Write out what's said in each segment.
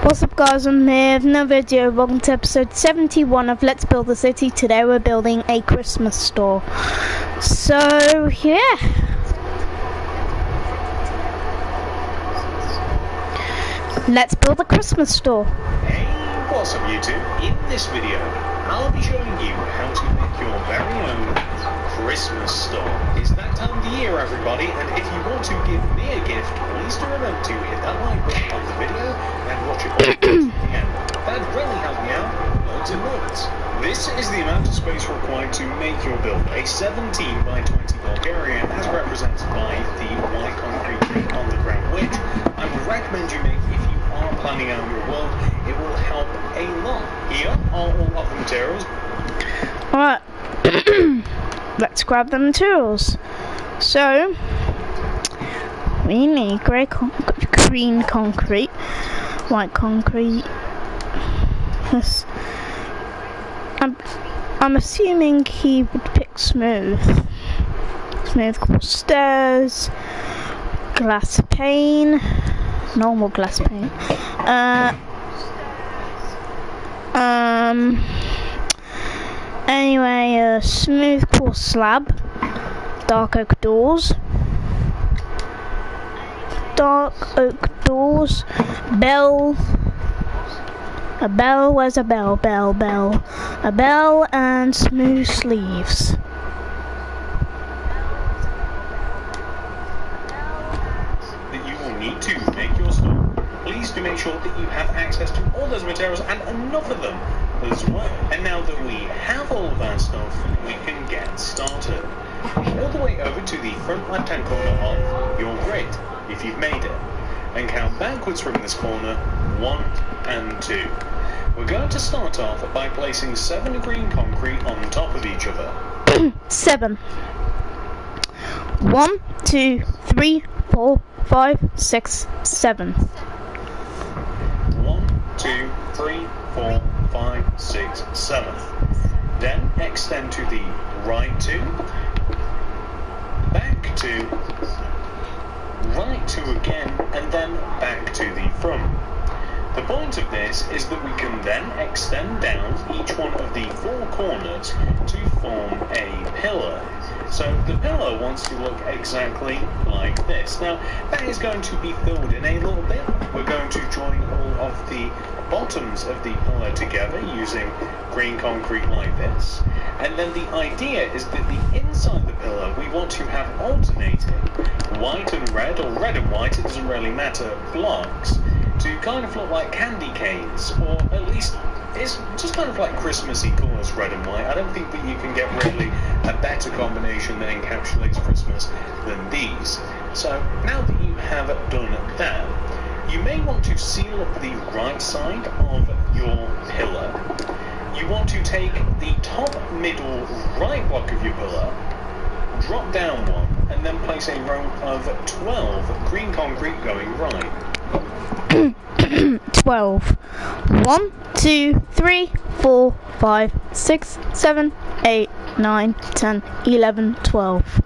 What's up guys, I'm here with another video. Welcome to episode 71 of Let's Build a City. Today we're building a Christmas store. So yeah, let's build a Christmas store. Hey, what's up YouTube? In this video, I'll be showing you how to make your very own Christmas store. It's that time of the year, everybody, and if you want to give me a gift, please do remember to hit that like button on the video and watch it all to the end. That'd really help me out loads and loads. This is the amount of space required to make your build. A 17 by 20 Bulgarian as represented by the white concrete brick on the ground, which I would recommend you make if you are planning out your world. It will help a lot. Here are all of the materials. Alright, let's grab the materials. So we need green concrete, white concrete. Yes. I'm assuming he would pick smooth stairs, glass pane, normal glass pane. Anyway, smooth quartz slab, dark oak doors, bell. A bell, where's a bell? Bell. A bell and smooth sleeves. That you will need to make your store. Please do make sure that you have access to all those materials and enough of them as well. And now that we have all of our stuff, we can get started. All the way over to the front left-hand corner of your grid, if you've made it, and count backwards from this corner, 1 and 2. We're going to start off by placing 7 green concrete on top of each other. 7. 1, 2, 3, 4, 5, 6, 7. 1, 2, 3, 4, 5, 6, 7. Then extend to the right 2, back 2, right 2 again, and then back to the front. The point of this is that we can then extend down each one of the 4 corners to form a pillar. So the pillar wants to look exactly like this. Now that is going to be filled in a little bit. We're going to join all of the bottoms of the pillar together using green concrete like this. And then the idea is that the inside the pillar we want to have alternating white and red, or red and white, it doesn't really matter, blocks, to kind of look like candy canes, or at least it's just kind of like Christmassy colours, red and white. I don't think that you can get really a better combination that encapsulates Christmas than these. So now that you have done that, you may want to seal up the right side of your pillar. You want to take the top middle right block of your pillar, drop down one, and then place a row of 12 green concrete going right. 12. 1, 2, 3, 4, 5, 6, 7, 8, 9, 10, 11, 12. 1,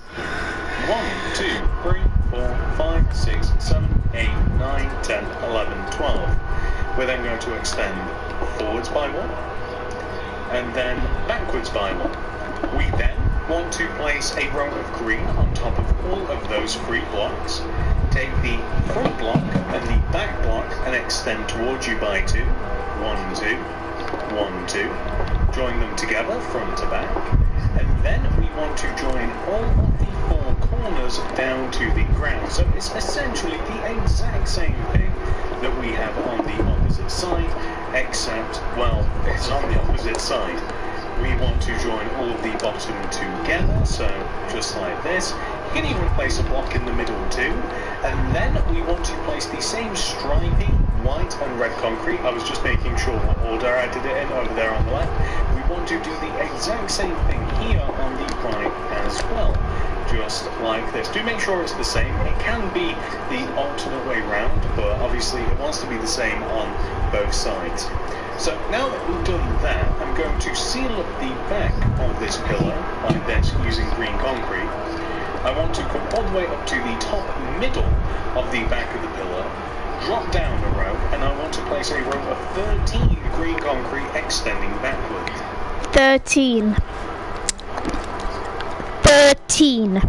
2, 3, 4, 5, 6, 7, 8, 9, 10, 11, 12. We're then going to extend forwards by 1, and then backwards by 1. We then want to place a row of green on top of all of those 3 blocks. Take the front block and the back block and extend towards you by 2. 1, 2, 1, 2. Join them together front to back. And then we want to join all of the 4 corners down to the ground. So it's essentially the exact same thing that we have on the opposite side, except, well, it's on the opposite side. We want to join all of the bottom together, so just like this. You can even place a block in the middle too. And then we want to place the same striping, white and red concrete. I was just making sure what order I did it in over there on the left. We want to do the exact same thing here on the right as well. Just like this. Do make sure it's the same. It can be the alternate way round, but obviously it wants to be the same on both sides. So now that we've done that, I'm going to seal up the back of this pillar like this using green concrete. I want to come all the way up to the top middle of the back of the pillar, drop down a row, and I want to place a row of 13 green concrete extending backward. 13. 13.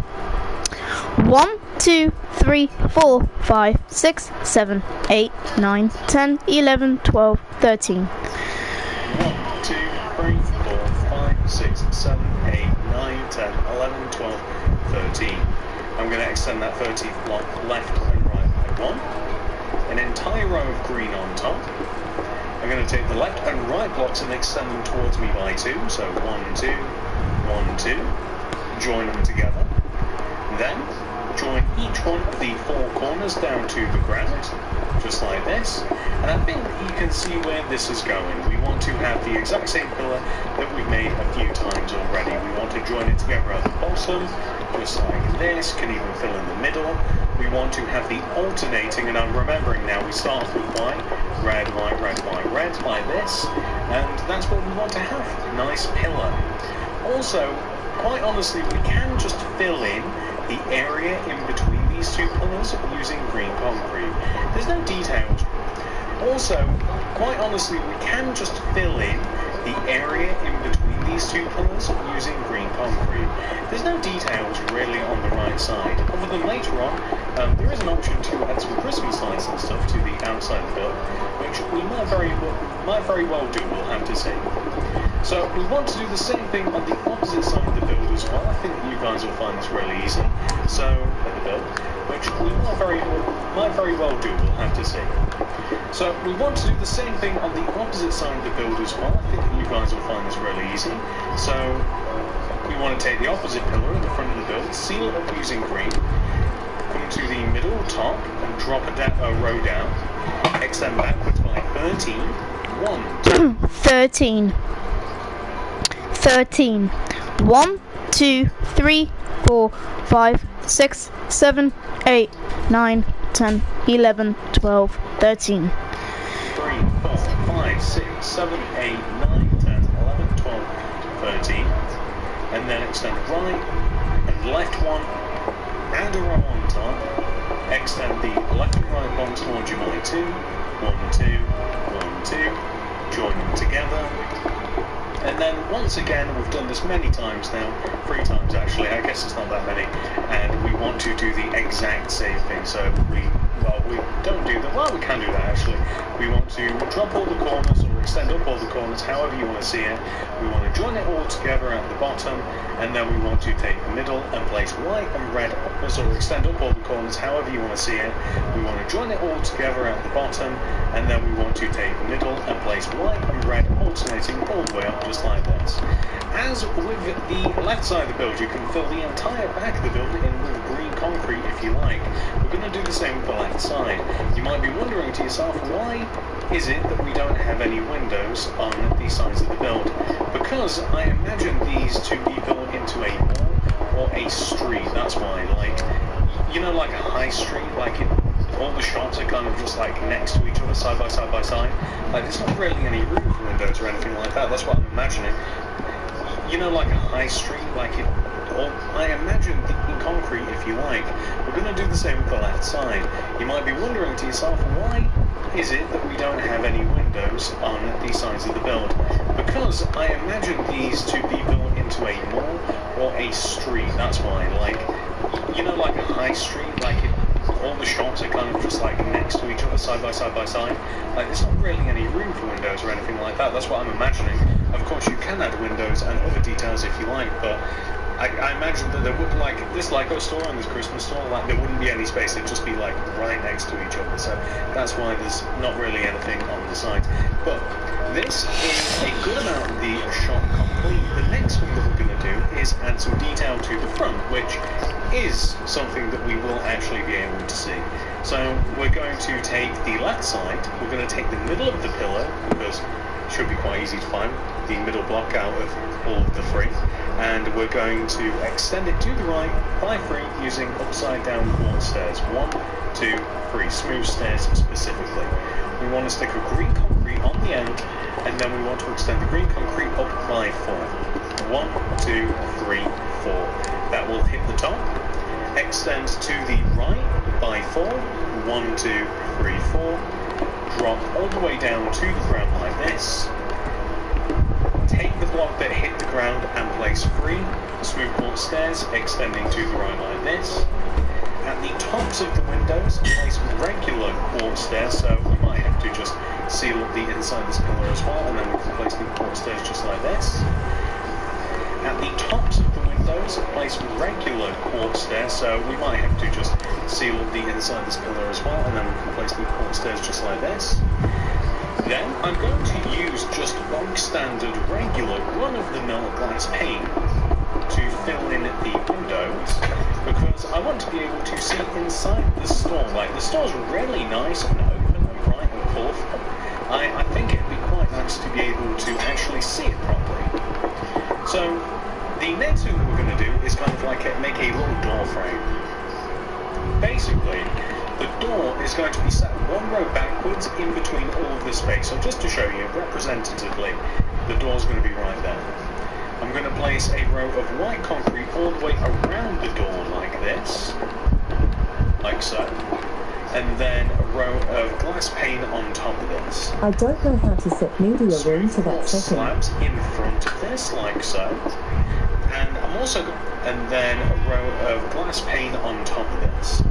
1, 2, 3, 4, 5, 6, 7, 8, 9, 10, 11, 12, 13. 1, 2, 3, 4, 5, 6, 7, 8, 9, 10, 11, 12, 13. I'm going to extend that 13th block left and right by 1. An entire row of green on top. I'm going to take the left and right blocks and extend them towards me by 2. So 1, 2, 1, 2. Join them together. Then join each one of the 4 corners down to the ground, just like this. And I think that you can see where this is going. We want to have the exact same pillar that we've made a few times already. We want to join it together at the bottom, just like this. Can even fill in the middle. We want to have the alternating, and I'm remembering now, we start off with white, red, white, red, white, red, like this. And that's what we want to have. Nice pillar. Also, quite honestly, we can just fill in the area in between these 2 pillars using green concrete. There's no details. Also, quite honestly, we can just fill in the area in between these 2 pillars using green concrete. There's no details really on the right side, other than later on, there is an option to add some Christmas lights and stuff to the outside of the build, which we might very well do, we'll have to see. So we want to do the same thing on the opposite side of the build as well. I think you guys will find this really easy. So, at the build, which we might very well do, we'll have to see. So we want to do the same thing on the opposite side of the build as well. I think you guys will find this really easy. So we want to take the opposite pillar in the front of the build, seal it up using green, come to the middle top and drop a row down, extend backwards by 13. 1, 2, 13. 13. 1, 2, 3, 4, 5, 6, 7, 8, 9, 10, 11, 12, 13. 3, 4, 5, 6, 7, 8, 9, 10, 11, 12, 13. And then extend right and left one, and a row on top. Extend the left and right one towards you by 2. 1, 2, 1, 2. Join them together. And then once again, we've done this many times now, 3 times actually, I guess it's not that many, and we want to do the exact same thing. So we don't do that, well, we can do that actually. We want to drop all the corners or extend up all the corners, however you want to see it. We want to join it all together at the bottom, and then we want to take the middle and place white and red uppers, or extend up all the corners, however you want to see it. We want to join it all together at the bottom, and then we want to take the middle and place white and red alternating all the way up, just like this. As with the left side of the build, you can fill the entire back of the build in with green concrete if you like. We're going to do the same with the left side. You might be wondering to yourself, why is it that we don't have any windows on these sides of the build? Because I imagine these to be built into a mall or a street. That's why, like, you know, like a high street, like all the shops are kind of just like next to each other, side by side by side. Like, there's not really any room for windows or anything like that. That's what I'm imagining. You know, like a high street, like it. Or I imagine in concrete, if you like. We're going to do the same with the left side. You might be wondering to yourself, why is it that we don't have any windows on these sides of the build? Because I imagine these to be built into a mall or a street. That's why, like, you know, like a high street, like it. All the shops are kind of just like next to each other, side by side by side. Like, there's not really any room for windows or anything like that. That's what I'm imagining. Of course, you can add windows and other details if you like, but I imagine that there would, like, this Lego store and this Christmas store, like, there wouldn't be any space. It'd just be like right next to each other. So that's why there's not really anything on the side. But this is a good amount of the shot complete. The next thing that we're going to do is add some detail to the front, which is something that we will actually be able to see. So we're going to take the left side, we're going to take the middle of the pillar, because it should be quite easy to find the middle block out of all of the 3, and we're going to extend it to the right by 3 using upside down wall stairs. 1, 2, 3, smooth stairs specifically. We want to stick a green concrete on the end, and then we want to extend the green concrete up by 4. 1, 2, 3, 4. That will hit the top. Extend to the right by 4. 1, 2, 3, 4. Drop all the way down to the ground like this. Take the block that hit the ground and place 3 smooth quartz stairs extending to the right like this. At the tops of the windows, place regular quartz stairs, so we might have to just seal up the inside of this pillar as well, and then we can place the quartz stairs just like this. At the tops of the windows, place regular quartz stairs, so we might have to just seal up the inside of this pillar as well, and then we can place the quartz stairs just like this. Then I'm going to use just bog standard regular run-of-the-mill glass pane to fill in the windows, because I want to be able to see inside the store. Like, the store's really nice and open and bright and colourful. I think it'd be quite nice to be able to actually see it properly. So the next thing we're going to do is kind of like make a little door frame. Basically, the door is going to be set 1 row backwards in between all of the space. So just to show you representatively, the door's going to be right there. I'm going to place a row of white concrete all the way around the door like this, like so, and then a row of glass pane on top of this. I don't know how to set media room to that setting. Slabs in front of this, like so, and and then a row of glass pane on top of this.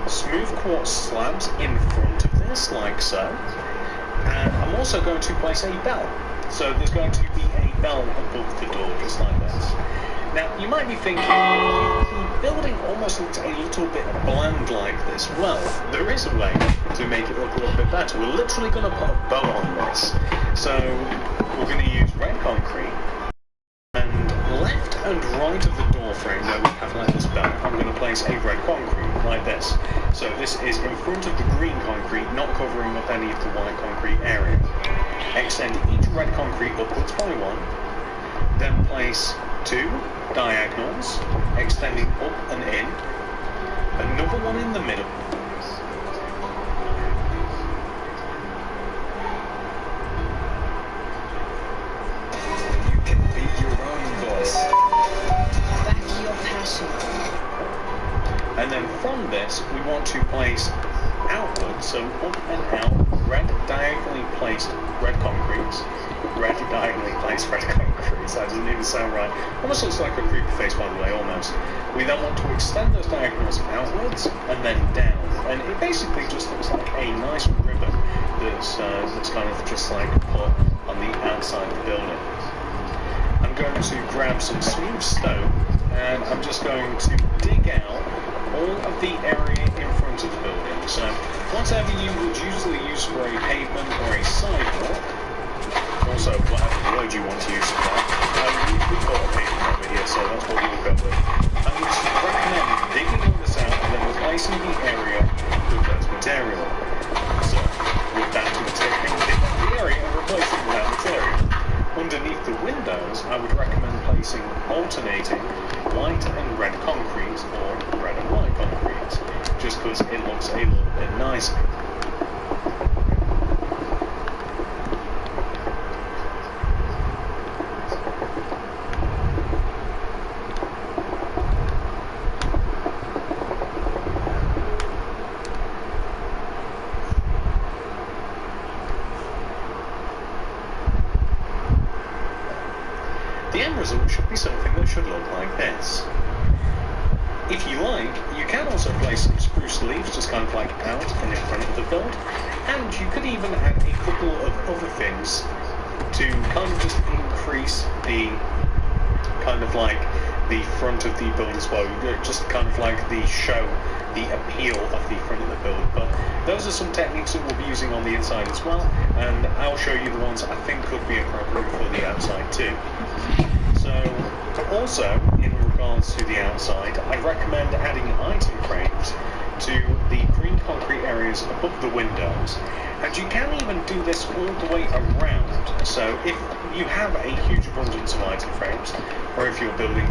Smooth quartz slabs in front of this, like so, and I'm also going to place a bell. So there's going to be a bell above the door, just like this. Now, you might be thinking, the building almost looks a little bit bland like this. Well, there is a way to make it look a little bit better. We're literally going to put a bow on this. So we're going to use red concrete, and left and right of the door frame where we have like this bell, I'm going to place a red concrete like this. So this is in front of the green concrete, not covering up any of the white concrete area. Extend each red concrete upwards by 1, then place 2 diagonals, extending up and in, another one in the middle, you can beat your own voice. Back your passion. and then from this we want to place outwards, so up and out, red diagonally placed red concrete, red diagonally placed red concrete. That doesn't even sound right. Almost looks like a creepy face, by the way, almost. We then want to extend those diagonals outwards and then down, and it basically just looks like a nice ribbon that's kind of just like put on the outside of the building. I'm going to grab some smooth stone, and I'm just going to dig out all of the area in front of the building. So whatever you would usually use for a pavement or a sidewalk, also whatever word you want to use for that, we call it pavement over here, so that's what we'll go with. I would recommend digging all this out and then replacing the area with that material. So with that material, dig out the area and replacing with that material. Underneath the windows, I would recommend placing alternating white and red concrete or red and white concrete, just because it looks a little bit nicer. The end result should be something that should look like this. If you like, you can also place some spruce leaves just kind of like out and in front of the build, and you could even add a couple of other things to kind of just increase the kind of like the front of the build as well, just kind of like the show, the appeal of the front of the build. But those are some techniques that we'll be using on the inside as well, and I'll show you the ones I think could be appropriate for the outside too. So also in regards to the outside, I recommend adding item frames to the green concrete areas above the windows, and you can even do this all the way around. So if you have a huge abundance of item frames, or if you're building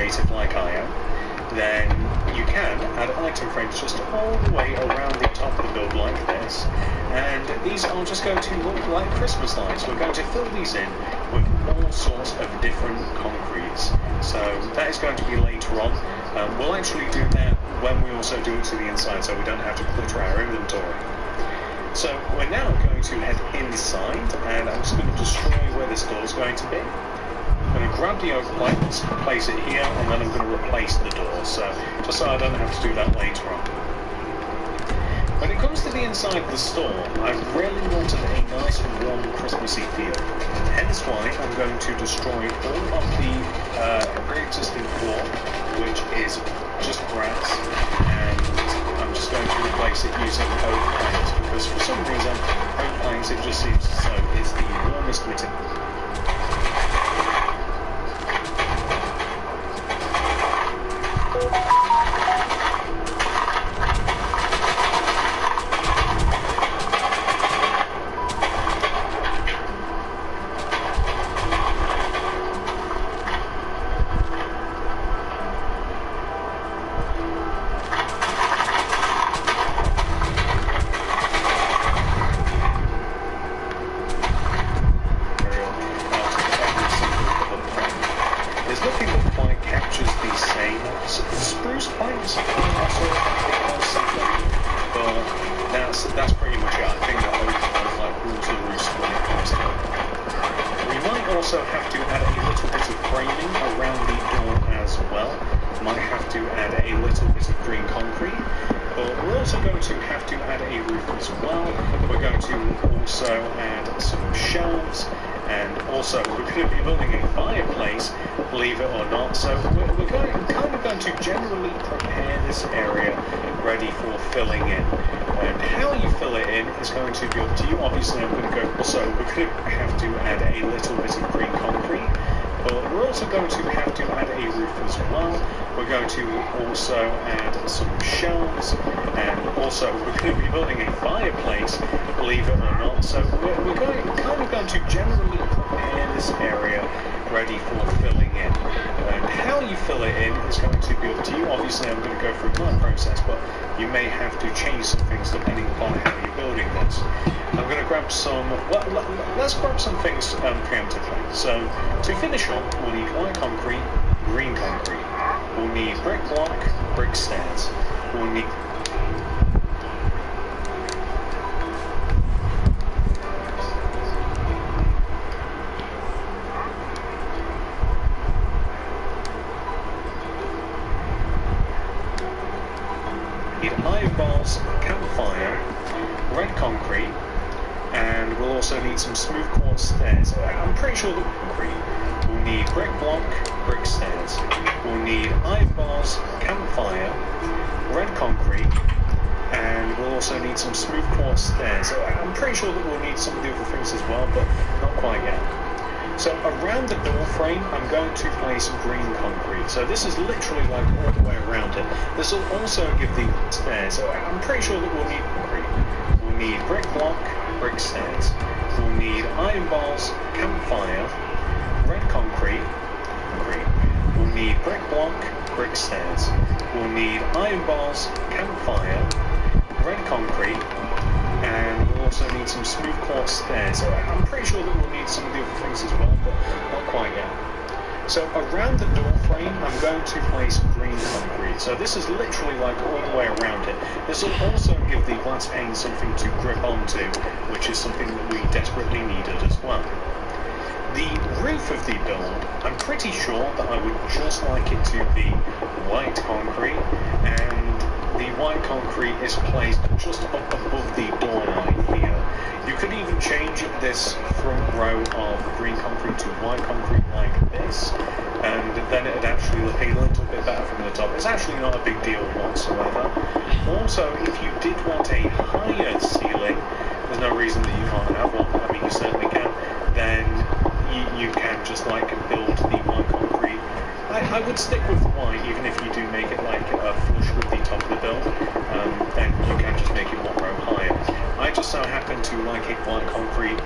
creative like I am, then you can add item frames just all the way around the top of the build like this, and these are just going to look like Christmas lights. We're going to fill these in with all sorts of different concretes. So that is going to be later on. We'll actually do that when we also do it to the inside, so we don't have to clutter our inventory. So we're now going to head inside, and I'm just going to destroy where this door is going to be. I'm going to grab the oak plank, place it here, and then I'm going to replace the door, so just so I don't have to do that later on. When it comes to the inside of the store, I really wanted a nice warm Christmassy feel. Hence why I'm going to destroy all of the pre-existing floor, which is just grass, and I'm just going to replace it using oak planks, because for some reason, oak planks, it just seems as though it's the warmest material. That's pretty much it. I think that oak plank like rules the roost when it comes to it. We might also have to add a little bit of framing around the door as well. Might have to add a little bit of green concrete, but we're also going to have to add a roof as well. We're going to also add some shelves, and also we're going to be building a fireplace, believe it or not. So we're kind of going to generally prepare this area ready for filling in. And how you fill it in is going to be up to you. Obviously, I'm going to go. So we're going to have to add a little bit of green concrete, but we're also going to have to add a roof as well. We're going to also add some shelves, and also we're going to be building a fireplace, believe it or not. So we're kind of going to generally prepare this area ready for filling in. And how you fill it in is going to be up to you. Obviously, I'm going to go through my process, but you may have to change some things depending upon how you're building this. I'm going to grab some. Let's grab some things preemptively. So to finish off, we'll need white concrete, green concrete. We'll need brick block, brick stairs. We'll need iron bars, campfire, red concrete, and we'll also need some smooth quartz stairs. I'm pretty sure that concrete. We'll need brick block, brick stairs. We'll need iron bars, campfire, red concrete, and we'll also need some smooth quartz stairs. I'm pretty sure that we'll need some of the other things as well, but not quite yet. So around the door frame, I'm going to place green concrete. So this is literally like all the way around it. This will also give the stairs. So I'm pretty sure that we'll need concrete. We'll need brick block, brick stairs. We'll need iron bars, campfire, red concrete. We'll need brick block, brick stairs. We'll need iron bars, campfire, red concrete, and we'll also need some smooth quartz stairs. So I'm pretty sure that we'll need some of the other things as well, but not quite yet. So around the door frame, I'm going to place green concrete. So this is literally like all the way around it. This will also give the glass pane something to grip onto, which is something that we desperately needed as well. The roof of the build, I'm pretty sure that I would just like it to be white concrete, and the white concrete is placed just up above the door line here. You could even change this front row of green concrete to white concrete like this, and then it'd actually look a little bit better from the top. It's actually not a big deal whatsoever. Also, if you did want a higher ceiling, there's no reason that you can't have one. I mean, you certainly can. Then you can just like build the white concrete. I would stick with the white, even if you do make it like flush with the top of the build, then you can just make it one row higher. I just so happen to like it white concrete.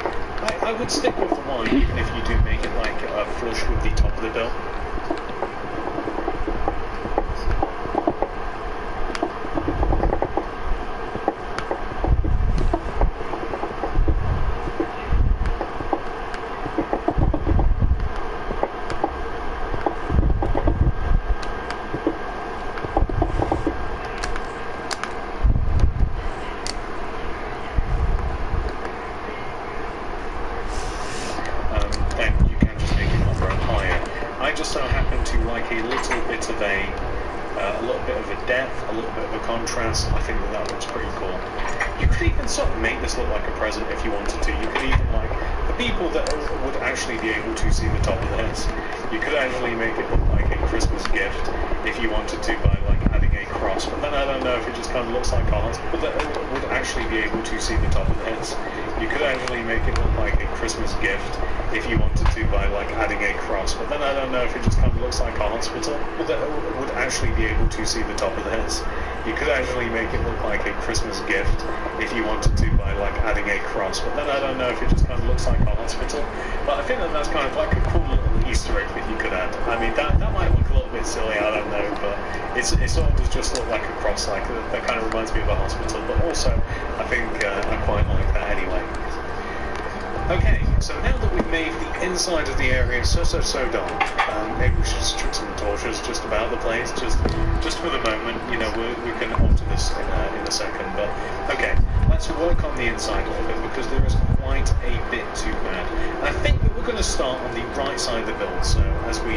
I would stick with the white, even if you do make it like flush with the top of the build. like a little bit of a depth, a little bit of a contrast. I think that looks pretty cool. You could even sort of make this look like a present if you wanted to. You could even, like, the people that would actually be able to see the top of this, you could actually make it look like a Christmas gift if you wanted to, by like adding a cross. But then I don't know if it just kind of looks like art. But that would actually be able to see the top of this. You could actually make it look like a Christmas gift if you wanted to, by like adding a cross. But then I don't know if it just kind of looks like art. But that would actually be able to see the top of this. You could actually make it look like a Christmas gift if you wanted to, by like adding a cross. But then I don't know if it just kind of looks like a hospital. But I think that that's kind of like a cool little Easter egg that you could add. I mean, that might look a little bit silly, I don't know, but it sort of does just look like a cross, like that kind of reminds me of a hospital. But also, I think I quite like that anyway. Okay, so now that we've made the inside of the area so dark, maybe we should just chuck some torches just about the place, just for the moment. You know, we can alter this in a second, but okay, let's work on the inside a little bit, because there is quite a bit to add. And I think that we're going to start on the right side of the build. So as we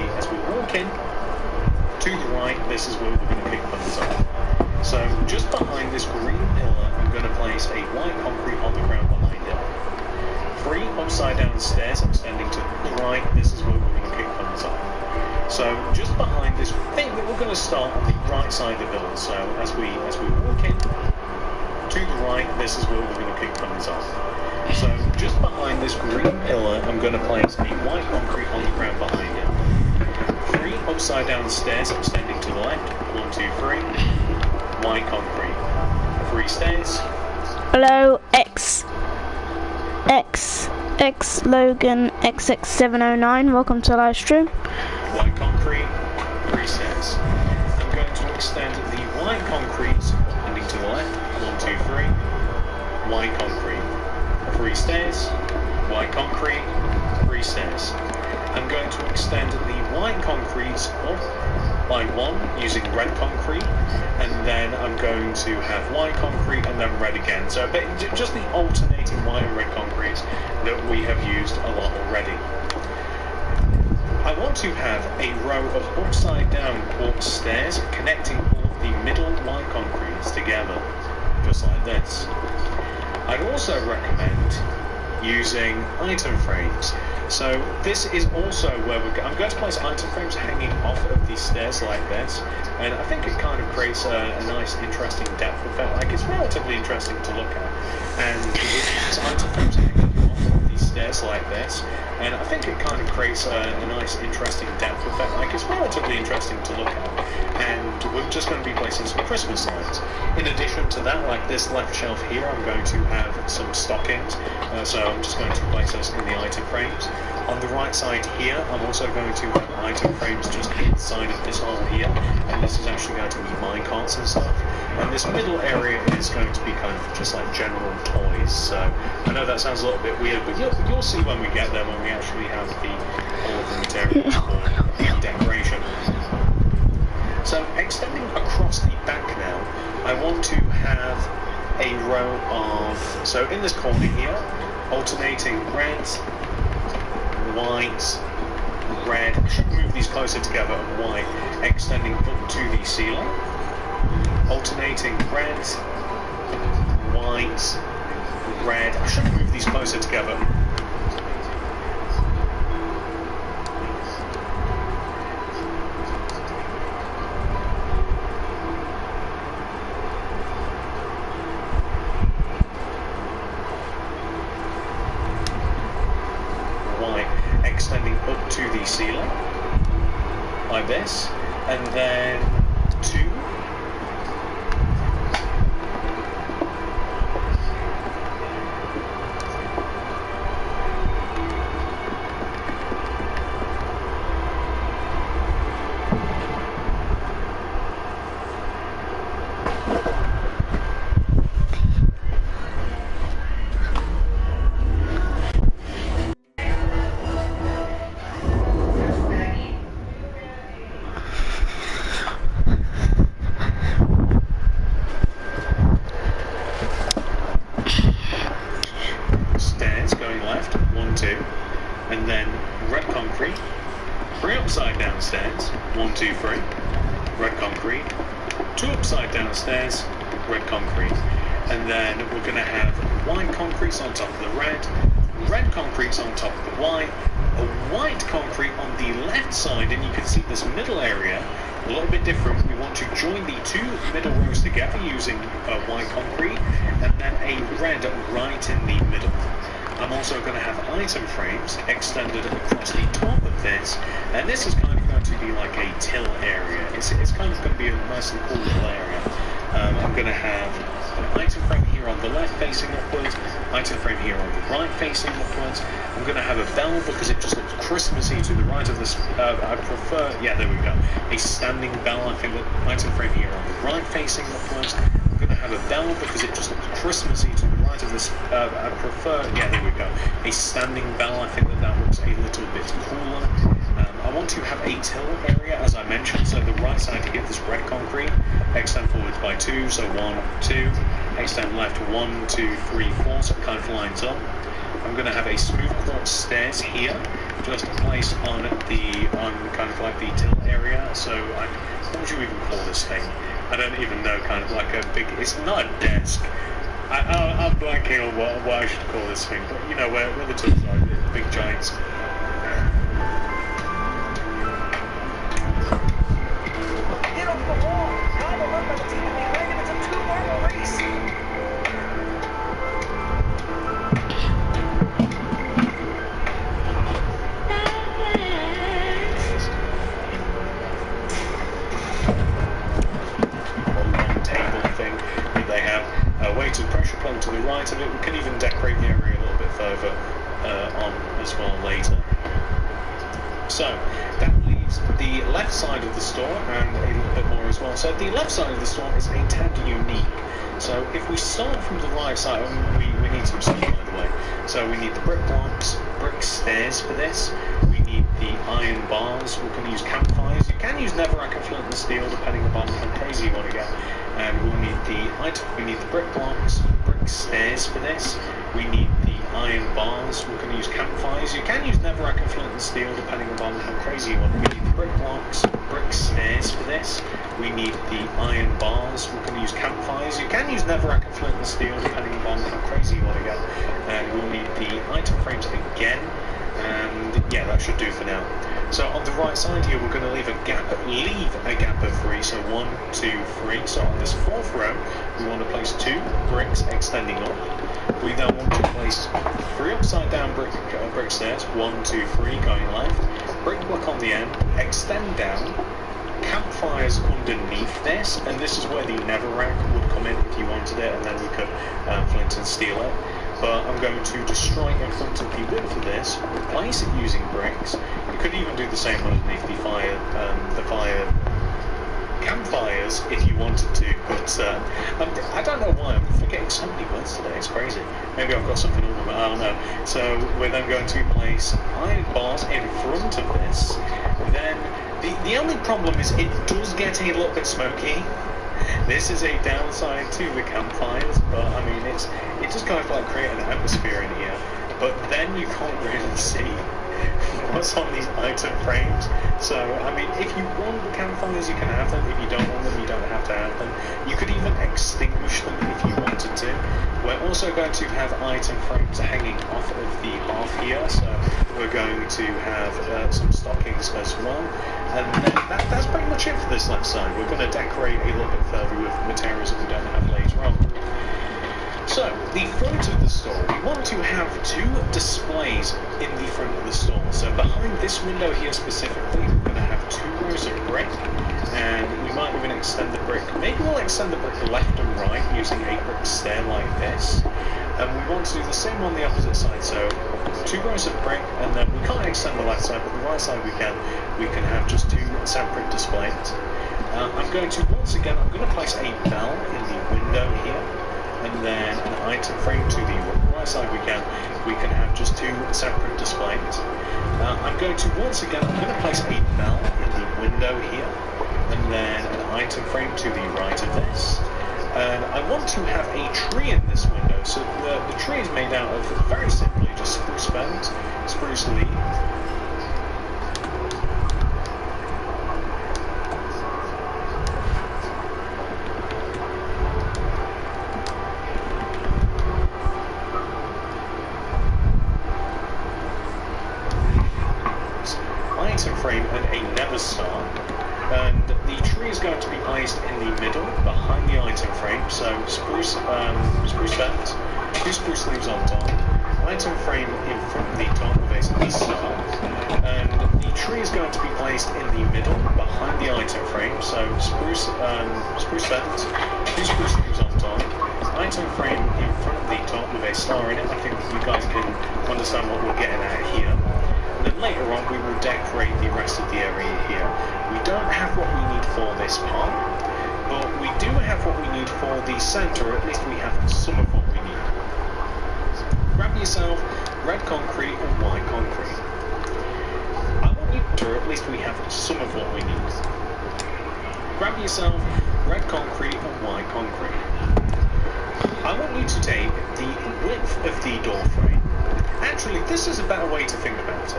walk in to the right, this is where we're going to kick things off. So just behind this green pillar, I'm going to place a white concrete on the ground behind it. 3 upside down stairs extending to the right. This is where we're going to kick things off. So just behind this thing that we're going to start on the right side of the build. So as we walk in to the right, this is where we're going to kick things off. So just behind this green pillar, I'm going to place a white concrete on the ground behind it. 3 upside down stairs extending to the left. 1, 2, 3. White concrete. 3 stairs. Hello, X Logan XX709. Welcome to the live stream. White concrete. 3 stairs. I'm going to extend the white concrete extending to the left. 1, 2, 3. White concrete. 3 stairs. White concrete. 3 stairs. I'm going to extend the white concrete up by 1 using red concrete, and then I'm going to have white concrete and then red again. So just the alternating white and red concrete that we have used a lot already. I want to have a row of upside down quartz stairs connecting all of the middle white concretes together, just like this. I'd also recommend using item frames. So this is also where I'm going to place item frames hanging off of these stairs like this, and I think it kind of creates a nice, interesting depth effect. Like, it's relatively interesting to look at, and with these item frames hanging off of these stairs like this, and I think it kind of creates a nice, interesting depth effect. Like, it's relatively interesting to look at, and we're just going to be placing some Christmas lights. In addition to that, like this left shelf here, I'm going to have some stockings, so I'm just going to place those in the item frames. On the right side here, I'm also going to have item frames just inside of this hole here, and this is actually going to be mine carts and stuff. And this middle area is going to be kind of just like general toys. So I know that sounds a little bit weird, but you'll see when we get there, when we actually have all of the materials for decoration. So extending across the back now, I want to have a row of, so in this corner here, alternating red, white, red, I should move these closer together, and white, extending up to the ceiling. Alternating red, white, red, I should move these closer together. Extending up to the ceiling like this, and then 2, 1, 2, 3, red concrete. 2 upside down stairs, red concrete. And then we're going to have white concretes on top of the red concretes on top of the white, a white concrete on the left side, and you can see this middle area a little bit different. We want to join the 2 middle rows together using white concrete, and then a red right in the middle. I'm also going to have item frames extended across the top of this, and this is kind of going to be like a till area. It's kind of going to be a nice and cool little area. I'm going to have an item frame here on the left facing upwards, item frame here on the right facing upwards. I'm going to have a bell because it just looks Christmassy to the right of this. I prefer, yeah, there we go, a standing bell. I think that item frame here on the right facing upwards. I'm going to have a bell because it just looks Christmassy to the right of this. I prefer, yeah, there we go, a standing bell. I think that that looks a little bit cooler. I want to have a till area, as I mentioned, so the right side to get this red concrete, extend forwards by 2, so 1, 2, extend left 1, 2, 3, 4, so it kind of lines up. I'm going to have a smooth quartz stairs here, just placed on kind of like the till area. So what would you even call this thing? I don't even know, kind of like a big, it's not a desk. I'm blanking on what I should call this thing, but you know where the tools are, the big giants. Weighted pressure plate to the right of it. We can even decorate the area a little bit further on as well later. So that leaves the left side of the store and a little bit more as well. So the left side of the store is a tad unique. So if we start from the right side, we need some stuff by the way. So we need the brick blocks, brick stairs for this. We need the iron bars. We can use campfires. You can use netherrack and flint and steel depending upon how crazy you want to get. And we'll need we need the brick blocks, brick stairs for this. We need the iron bars. We can use campfires. You can use netherrack and flint and steel depending upon how crazy you want. We need the brick blocks, brick stairs for this. We need the iron bars. We can use campfires. You can use netherrack and flint and steel depending upon how crazy you want to get. And we'll need the item frames again. And yeah, that should do for now. So on the right side here, we're going to leave a gap of 3. So 1, 2, 3. So on this 4th row, we want to place 2 bricks extending up. We then want to place 3 upside down brick stairs. 1, 2, 3 going left. Brick block on the end. Extend down. Campfires underneath this, and this is where the netherrack would come in if you wanted it, and then we could flint and steel it. But I'm going to destroy in front of the width of this, replace it using bricks. You could even do the same underneath the fire campfires if you wanted to, but I don't know why I'm forgetting so many words today. It's crazy. Maybe I've got something on them, I don't know. So we're then going to place iron bars in front of this. Then the only problem is it does get a little bit smoky. This is a downside to the campfires, but I mean it just kind of like create an atmosphere in here. But then you can't really see what's on these item frames. So I mean, if you want the campfires, you can have them. If you don't want them, you don't have to have them. You could even extinguish them if you wanted to. We're also going to have item frames hanging off of the half here, so we're going to have some stockings as well. And then that's pretty much it for this left side. We're going to decorate a little bit further with materials that we don't have later on. So, the front of the store, we want to have 2 displays in the front of the store. So behind this window here specifically, we're going to have 2 rows of brick, and we might even extend the brick. Maybe we'll extend the brick left and right using a brick stair like this. And we want to do the same on the opposite side, so 2 rows of brick, and then we can't extend the left side, but the right side we can. We can have just 2 separate displays. I'm going to place a bell in the window here. And then an item frame to the right side we can have just 2 separate displays. I'm going to place a bell in the window here, and then an item frame to the right of this. And I want to have a tree in this window, so the tree is made out of, very simply, just spruce bends, spruce leaf. is going to be placed in the middle, behind the item frame. So spruce bent, 2 spruce leaves on top, item frame in front of the top with a star, and the tree is going to be placed in the middle, behind the item frame. So spruce bent, 2 spruce leaves on top, item frame in front of the top with a star in it. I think you guys can understand what we're getting at here. And then later on we will decorate the rest of the area here. We don't have what we need for this part, but we do have what we need for the centre, or at least we have some of what we need. Grab yourself red concrete and white concrete. I want you to, or at least we have some of what we need. Grab yourself red concrete and white concrete. I want you to take the width of the door frame. Actually, this is a better way to think about it.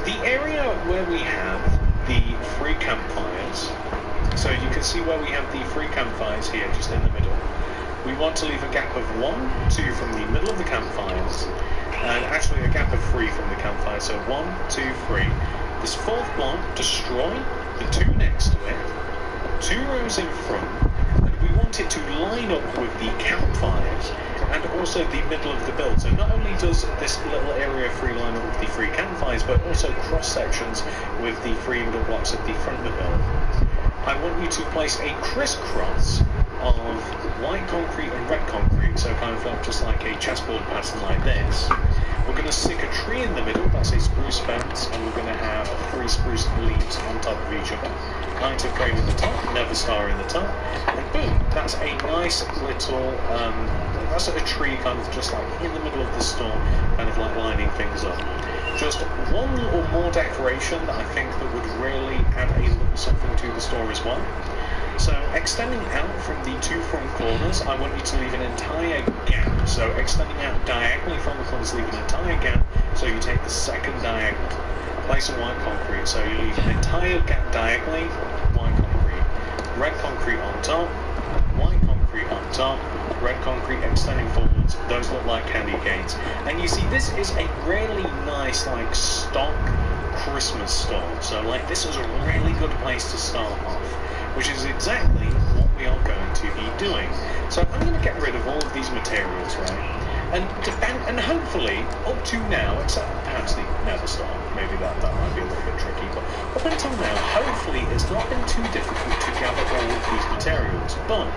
The area where we have the 3 campfires, so you can see where we have the 3 campfires here, just in the middle. We want to leave a gap of 1, 2 from the middle of the campfires, and actually a gap of 3 from the campfire. So 1, 2, 3. This 4th block, destroy the 2 next to it, 2 rows in front, and we want it to line up with the campfires and also the middle of the build. So not only does this little area 3 line up with the 3 campfires, but also cross sections with the 3 middle blocks at the front of the build. I want you to place a crisscross of white concrete and red concrete, so kind of like just like a chessboard pattern like this. We're going to stick a tree in the middle, that's a spruce fence, and we're going to have 3 spruce leaves on top of each other. Item frame in the top, never star in the top, and boom, that's a nice little, that's a tree kind of just like in the middle of the store, kind of like lining things up. Just one or more decoration that I think that would really add a little something to the store as well. So extending out from the 2 front corners, I want you to leave an entire gap. So extending out diagonally from the corners, leave an entire gap. So you take the 2nd diagonal, place some white concrete. So you leave an entire gap diagonally, white concrete, red concrete on top, white concrete on top, red concrete extending forwards. Those look like candy canes. And you see, this is a really nice, like, stock Christmas store. So, like, this is a really good place to start off, which is exactly what we are going to be doing. So I'm going to get rid of all of these materials, right? And hopefully, up to now, except perhaps the nether star, maybe that might be a little bit tricky, but up until now, hopefully it's not been too difficult to gather all of these materials. But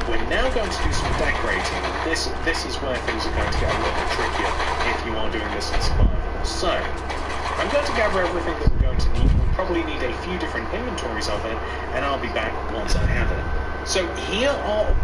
we're now going to do some decorating. This is where things are going to get a little bit trickier if you are doing this in survival. So I'm going to gather everything that we're going to need. We'll probably need a few different inventories of it, and I'll be back once I have it. So here are...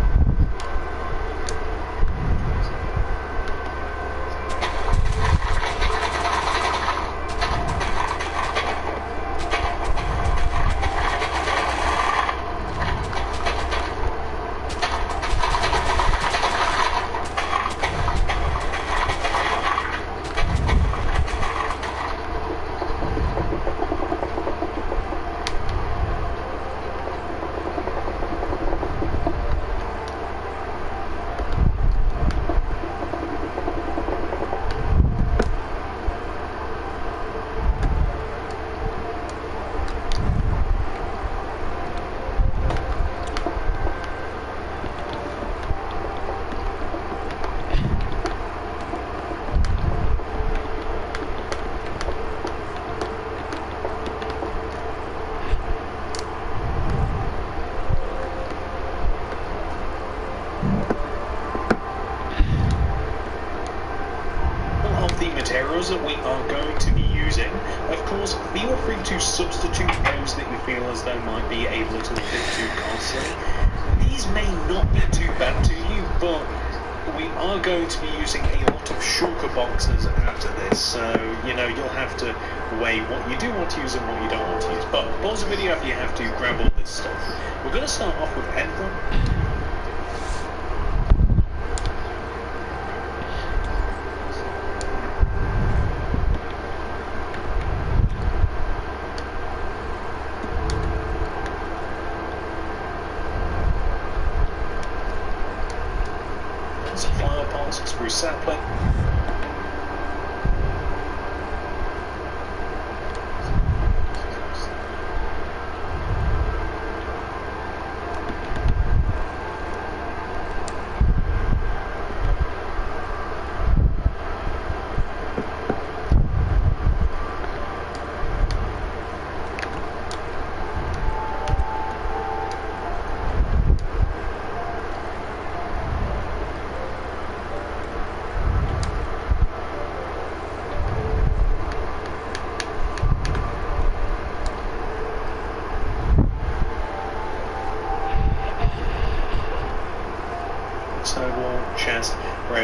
materials that we are going to be using. Of course, feel free to substitute those that you feel as though might be a little bit too costly. These may not be too bad to you, but we are going to be using a lot of sugar boxes after this, so you know you'll have to weigh what you do want to use and what you don't want to use. But pause the video if you have to grab all this stuff. We're going to start off with Ender. Flower pots, spruce sapling.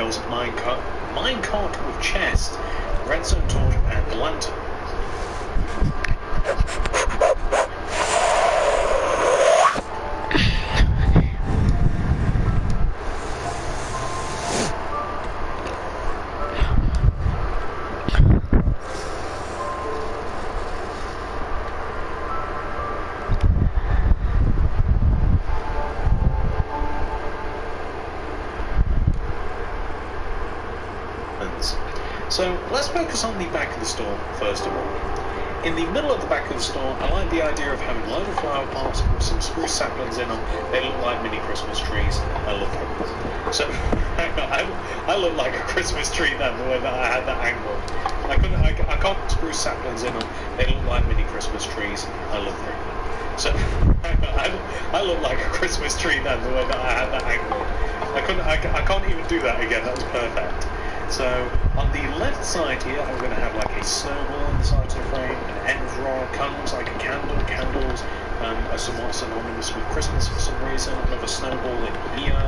rails, minecart with chest, redstone torch, and lantern. So let's focus on the back of the store first of all. In the middle of the back of the store, I like the idea of having a load of flower pots with some spruce saplings in them. They look like mini Christmas trees. I love them. So I look like a Christmas tree then, the way that I had that angle. I can't put spruce saplings in them. They look like mini Christmas trees. I love them. So I look like a Christmas tree then, the way that I had that angle. I can't even do that again. That was perfect. So on the left side here, I'm going to have like a snowball inside the frame, an end rod, candles like a candle. Candles are somewhat synonymous with Christmas for some reason. Another snowball in here,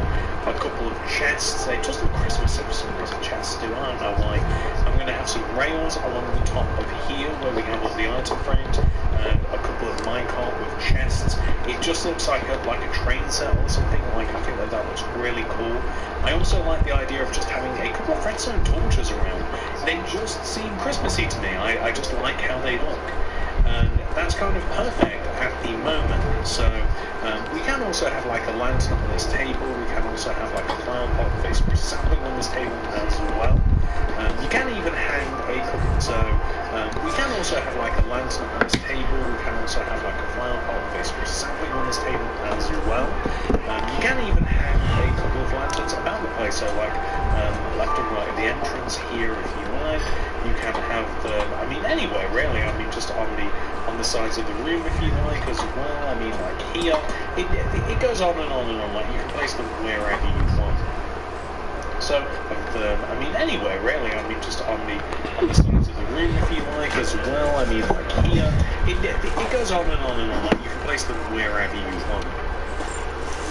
a couple of chests. They just look Christmas for some reason. Chests do. I don't know why. I'm going to have some rails along the top of here where we have all the item frames, and a couple of minecart with chests. It just looks like a train set or something. Like, I think that looks really cool. I also like the idea of just having a couple of redstone torches around. They just seem Christmassy to me. I just like how they look. And that's kind of perfect at the moment. So we can also have like a lantern on this table. We can also have like a flower pot with a spruce sapling on this table as well. You can even hang a couple. So we can also have like a lantern on this table. We can also have like a flower pot with a spruce sapling on this table as well. You can even hang a couple of lanterns about the place. So like left and right of the entrance here, if you like. You can have them. I mean, anywhere really. I mean, just on the sides of the room if you like as well. I mean, like here. It goes on and on and on. Like you can place them wherever you want. So, I mean, anywhere really. I mean, just on the sides of the room if you like as well. I mean, like here. It goes on and on and on. Like you can place them wherever you want.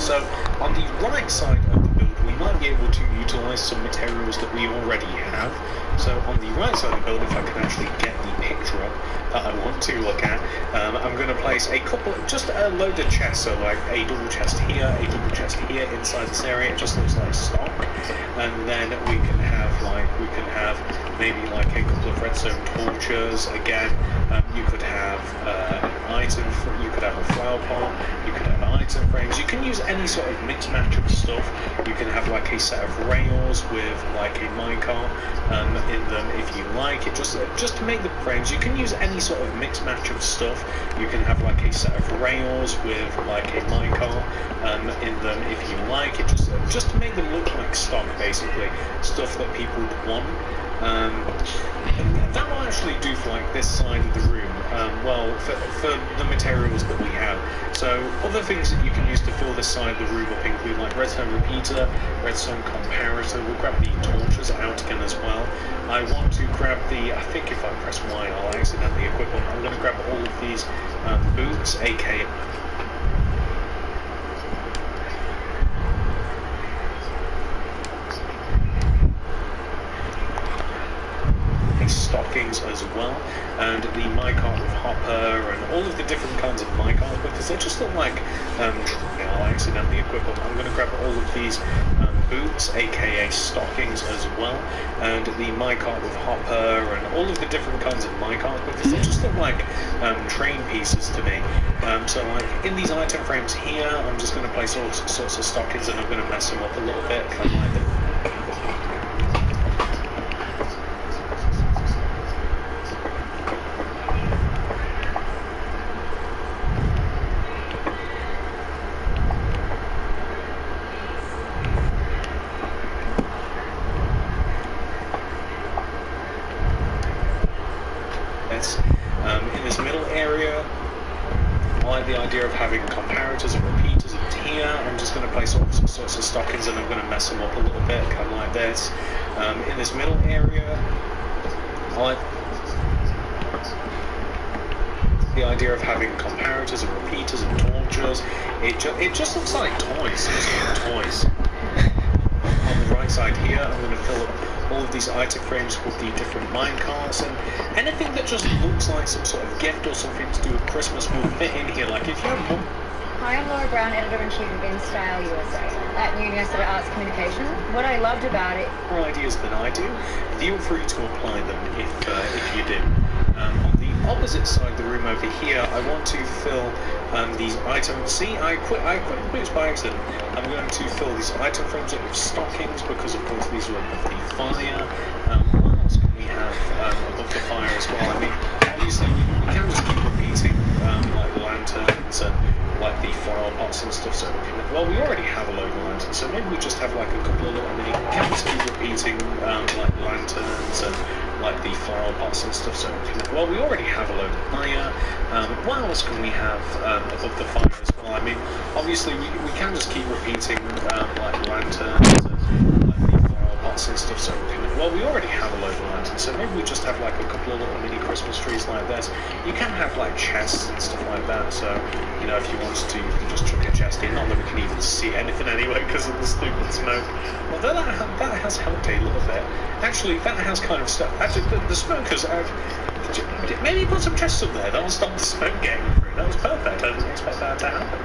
So, on the right side of the build, we might be able to utilize some materials that we already have. So, on the right side of the build, if I can actually get the picture up that I want to look at, I'm going to place a couple, just a load of chests. So, like a double chest here, a double chest here inside this area. It just looks like stock. And then we can have maybe like a couple of redstone torches. Again, you could have an item. You could have a flower pot. You could have item frames. You can use any sort of mix match of stuff. You can have like a set of rails with like a minecart in them if you like it. Just to make the frames, you can use any sort of mix match of stuff. You can have like a set of rails with like a minecart in them if you like it. Just to make them look like stock, basically stuff that people would want. And that will actually do for like this side of the room. Well, for the materials that we have. So other things that you can use to fill this side of the room up include like redstone repeater, redstone comparator. We'll grab the torches out again as well. I want to grab the, I think if I press Y I'll accidentally equip them. I'm going to grab all of these boots, aka stockings as well, and the minecart with hopper and all of the different kinds of minecart because they just look like I'll accidentally equip them. I'm going to grab all of these boots, aka stockings as well, and the minecart with hopper and all of the different kinds of minecart because they just look like train pieces to me. So like in these item frames here, I'm just going to place all sorts of stockings and I'm going to mess them up a little bit. I like them. In this middle area, I like the idea of having comparators and repeaters and here. I'm just going to place all sorts of stockings and I'm going to mess them up a little bit, kind of like this. In this middle area, I like the idea of having comparators and repeaters and torches. It just looks like toys. Toys. on the right side here, I'm going to fill up all of these item frames with the different mine carts, and anything that just looks like some sort of gift or something to do with Christmas will fit in here. Like if you have more. Hi, I'm Laura Brown, editor-in-chief of InStyle USA at New University of Arts Communication. What I loved about it... More ideas than I do. Feel free to apply them if you do. On the opposite side of the room over here, I want to fill these items. See, I quit this by accident. I'm going to fill these item frames up with stockings because, of course, these are above the fire. What else can we have above the fire as well? I mean, obviously, we can just keep repeating like lanterns and like the flower pots and stuff. So, well, we already have a load of lanterns, so maybe we just have like a couple of little mini. We can just keep repeating like lanterns and like the flower pots and stuff. So, well, we already have a load of fire. What else can we have above the fire as well? I mean, obviously, we can just keep repeating like lanterns and like the flower pots and stuff. So, well, we already have a load of lanterns, so maybe we just have like a couple of little mini Christmas trees like this. You can have like chests and stuff like that. So, you know, if you wanted to, you can just chuck a chest in. Not that we can even see anything anyway because of the stupid smoke. Although that has helped a little bit. Actually, that has kind of stopped. Actually, the smokers. Maybe put some chests up there. That will stop the smoke getting through. That was perfect. I didn't expect that to happen.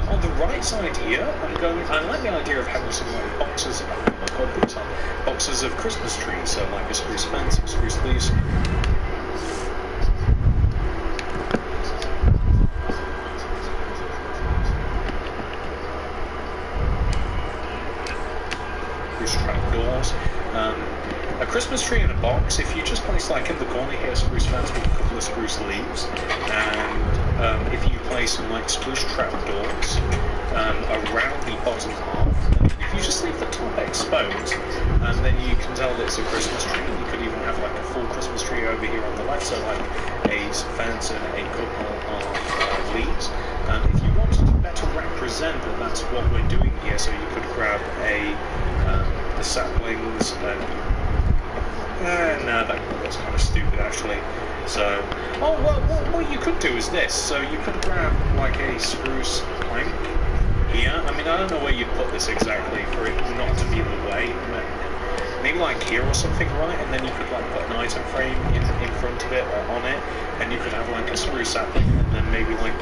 On the right side here, I like the idea of having some like boxes. Boxes of Christmas trees. So like a spruce fence, spruce leaves. Trapdoors. A Christmas tree in a box. If you just place like in the corner here, spruce fence with a couple of spruce leaves, and if you place some like spruce trapdoors around the bottom half, and if you just leave the top exposed, and then you can tell that it's a Christmas tree. You could even have like a full Christmas tree over here on the left, so like a fence and a couple of leaves. And if you wanted to better represent that that's what we're doing here, so you could grab the saplings and no, that's kind of stupid actually. So, oh, well, what you could do is this. So you could grab like a spruce plank here. I mean, I don't know where you'd put this exactly for it not to be in the way. Maybe like here or something, right? And then you could like put an item frame in front of it or on it, and you could have like a spruce sapling, and then maybe like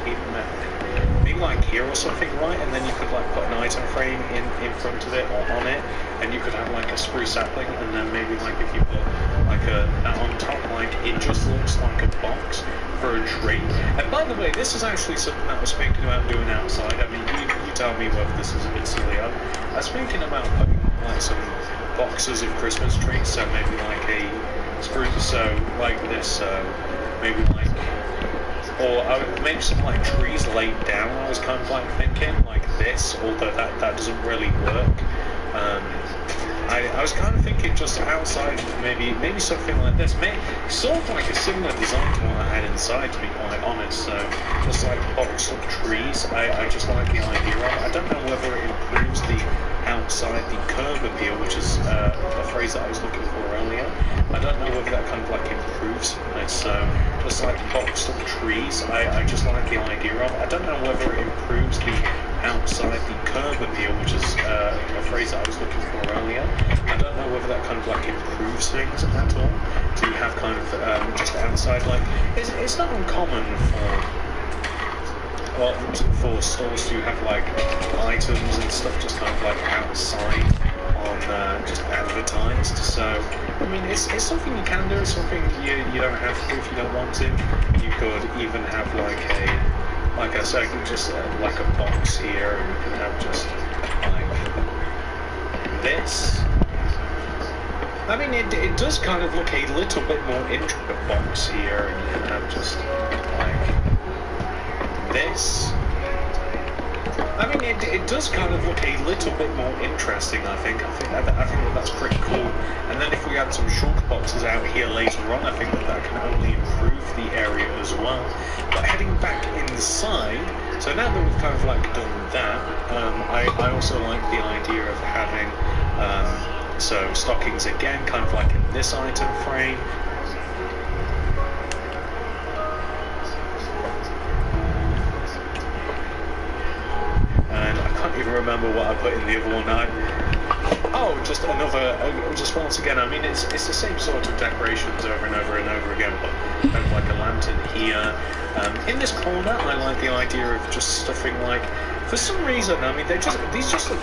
like here or something, right? And then you could like put an item frame in front of it or on it, and you could have like a spruce sapling, and then maybe like if you put like that on top, like it just looks like a box for a tree. And by the way, this is actually something that I was thinking about doing outside. I mean, you tell me whether this is a bit silly. I was thinking about putting like some boxes of Christmas trees, so maybe like a spruce, so like this, maybe like, or I would make some like trees laid down. I was kind of like thinking like this, although that doesn't really work. I was kind of thinking just outside, maybe something like this, sort of like a similar design to what I had inside, to be quite honest. So just like box of trees, I just like the idea of it. I don't know whether it improves the outside, the curb appeal, which is a phrase that I was looking for earlier. I don't know whether that kind of like improves it. So just like box of trees, I just like the idea of it. I don't know whether it improves the outside, the curb appeal, which is a phrase that I was looking for earlier. I don't know whether that kind of like improves things at all, to have kind of just outside, like it's not uncommon for stores to have like items and stuff just kind of like outside on just advertised. So I mean, it's something you can do. It's something you don't have to if you don't want to. You could even have like I said, just like a box here, and you can have just like this. I mean, it does kind of look a little bit more intricate box here, and you can have just like this. I mean, it does kind of look a little bit more interesting, I think. I think that's pretty cool. And then if we add some shulker boxes out here later on, I think that can only improve the area as well. But heading back inside, so now that we've kind of like done that, I also like the idea of having so stockings again, kind of like in this item frame. And I can't even remember what I put in the other one. oh, just another, just once again, I mean, it's the same sort of decorations over and over and over again, but kind of like a lantern here. In this corner, I like the idea of just stuffing, like, for some reason, I mean, these just look...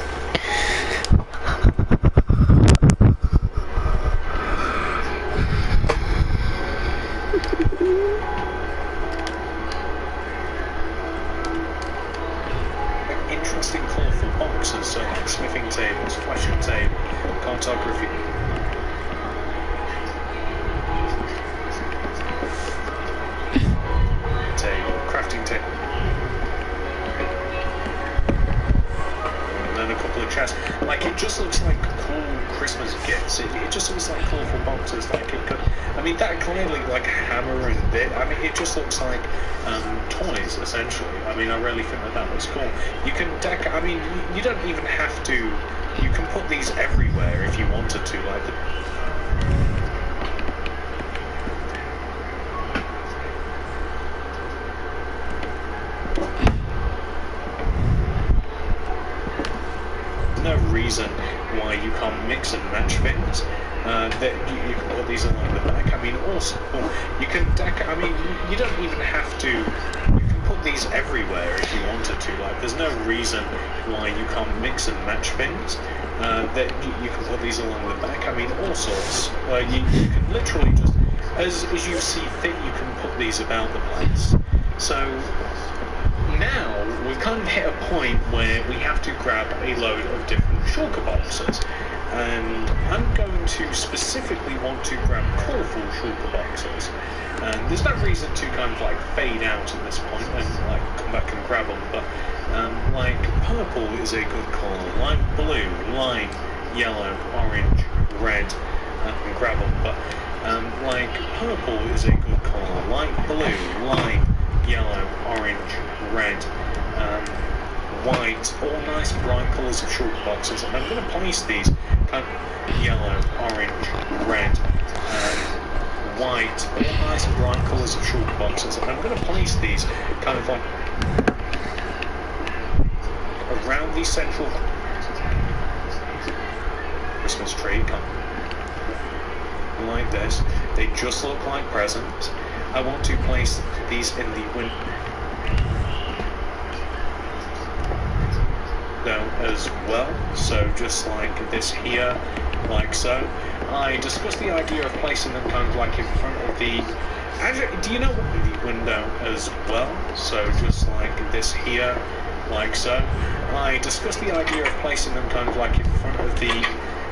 interesting, colourful boxes, so like smithing tables, flashing table, cartography. Table, crafting table. And then a couple of chests. Like, it just looks like cool Christmas gifts. It just looks like colourful boxes. Like, it could... I mean, that clearly, like, a hammer and bit. I mean, it just looks like toys, essentially. I mean, I really think that looks cool. You can I mean, you don't even have to... You can put these everywhere if you wanted to, like... No reason why you can't mix and match things. That you can put these along the back. I mean, also you can I mean, you don't even have to. You can put these everywhere if you wanted to. Like, there's no reason why you can't mix and match things. That you can put these along the back. I mean, all sorts. You can literally just, as you see fit, you can put these about the place. So now we've kind of hit a point where we have to grab a load of different shulker boxes, and I'm going to specifically want to grab colourful shulker boxes. And there's no reason to kind of like fade out at this point and like come back and grab them, but like purple is a good colour, lime blue, lime yellow, orange, red, and grab them. But like purple is a good colour, light blue, lime yellow, orange, red, white, all nice bright colours of shulker boxes, and I'm going to place these kind of yellow, orange, red, white, all nice bright colours of shulker boxes, and I'm going to place these kind of like around the central Christmas tree, like this. They just look like presents. I want to place these in the window as well, so just like this here, like so. I discussed the idea of placing them kind of like in front of the... Actually, do you know what? The window as well, so just like this here, like so. I discussed the idea of placing them kind of like in front of the...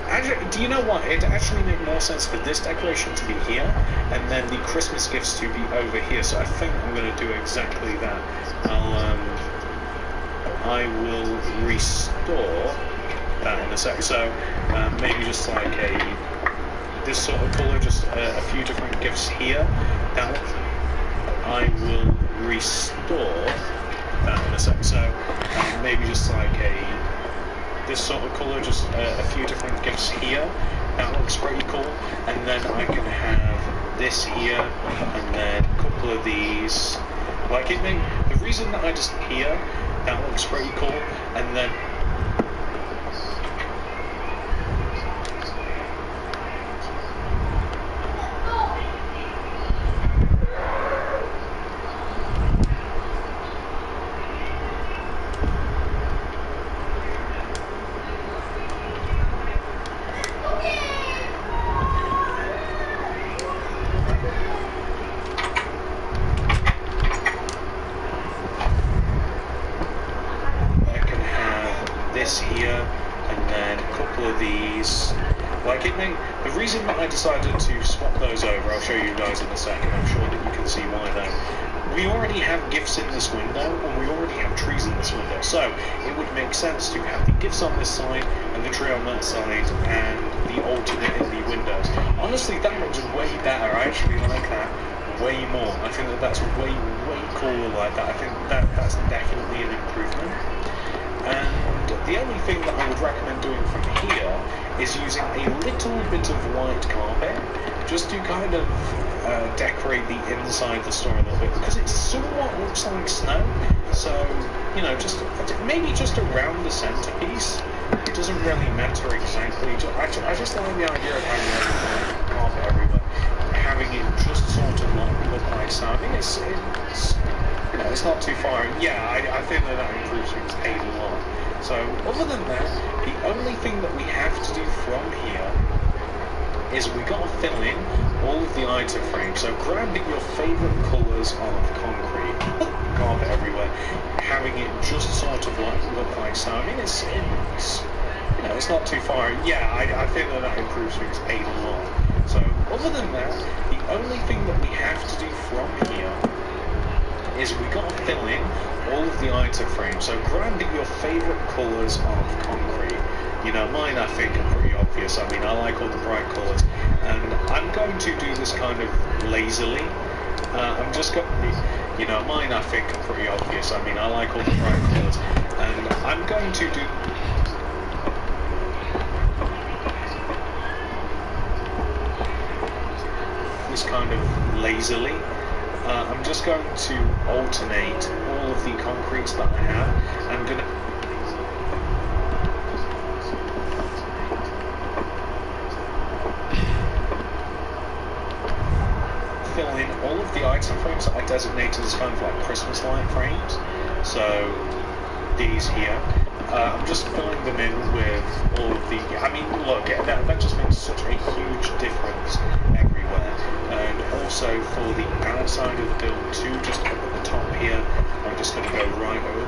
Actually, do you know what? It'd actually make more sense for this decoration to be here, and then the Christmas gifts to be over here. So I think I'm going to do exactly that. I will restore that in a sec. So maybe just like this sort of colour, just a few different gifts here. That one. I will restore that in a sec. So maybe just like this sort of colour, just a few different gifts here. That looks pretty cool. And then I can have this here, and then a couple of these. Like it may, the reason that I just here, that looks pretty cool. And then here, and then a couple of these. Like it may, the reason that I decided to swap those over, I'll show you guys in a second. I'm sure that you can see why though. We already have gifts in this window, and we already have trees in this window, so it would make sense to have the gifts on this side and the tree on that side, and the alternate in the windows. Honestly, that looks way better. I actually like that way more. I think that that's way cooler like that. I think that's definitely an improvement. And the only thing that I would recommend doing from here is using a little bit of white carpet, just to kind of decorate the inside of the store a little bit, because it somewhat looks like snow. So, you know, just maybe just around the centerpiece, doesn't really matter exactly. I just like the idea of having everything carpet everywhere, having it just sort of like look like so. I think it's you know, it's not too far. Yeah, I think that improves things a lot. So other than that, the only thing that we have to do from here is we got to fill in all of the item frames. So grab your favourite colours of concrete, carpet everywhere, having it just sort of like look like so. I mean, it's you know, it's not too far. Yeah, I think that improves things a lot. So other than that, the only thing that we have to do from here is we got to fill in all of the item frames. So grab your favourite colours of concrete. You know, mine I think are pretty obvious. I mean, I like all the bright colours, and I'm going to do this kind of lazily. I'm just going to, you know, mine I think are pretty obvious. I mean, I like all the bright colours, and I'm going to do this kind of lazily. I'm just going to alternate all of the concretes that I have. I'm going to fill in all of the item frames that I designated as kind of like Christmas light frames. So these here, I'm just filling them in with all of the. I mean, look, that just makes such a huge difference everywhere. And also for the outside of the build too, just up at the top here, I'm just going to go right over.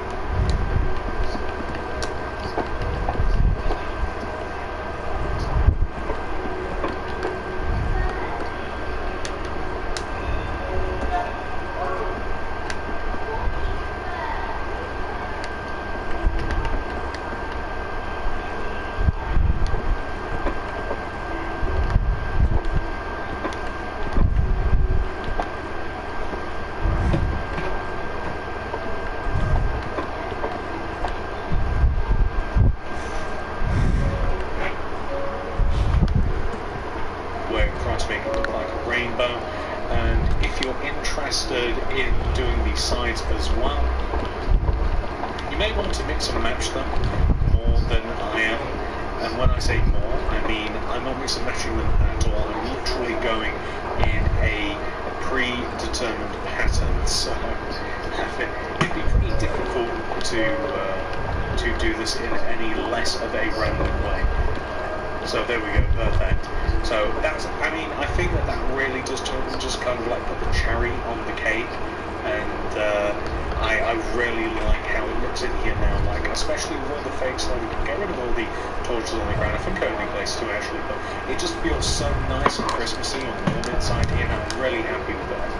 Make it look like a rainbow. And if you're interested in doing these sides as well, you may want to mix and match them more than I am. And when I say more, I mean I'm not mix and matching them at all. I'm literally going in a predetermined pattern. So it'd be pretty difficult to do this in any less of a random way. So there we go, perfect. So that's, I mean, I think that really does just kind of like put the cherry on the cake, and I really like how it looks in here now, like especially with all the fakes, so we can get rid of all the torches on the ground. I think only place too actually, but it just feels so nice and Christmassy on the inside here, and I'm really happy with that.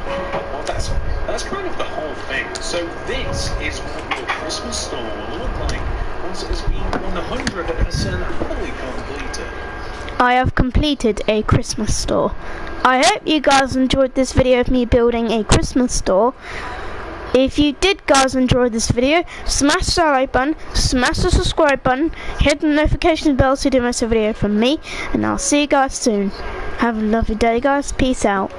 Well, that's kind of the whole thing. So this is what your Christmas store will look like once it has been 100% fully completed. I have completed a Christmas store. I hope you guys enjoyed this video of me building a Christmas store. If you did guys enjoy this video, smash the like button, smash the subscribe button, hit the notification bell so you don't miss a video from me, and I'll see you guys soon. Have a lovely day guys, peace out.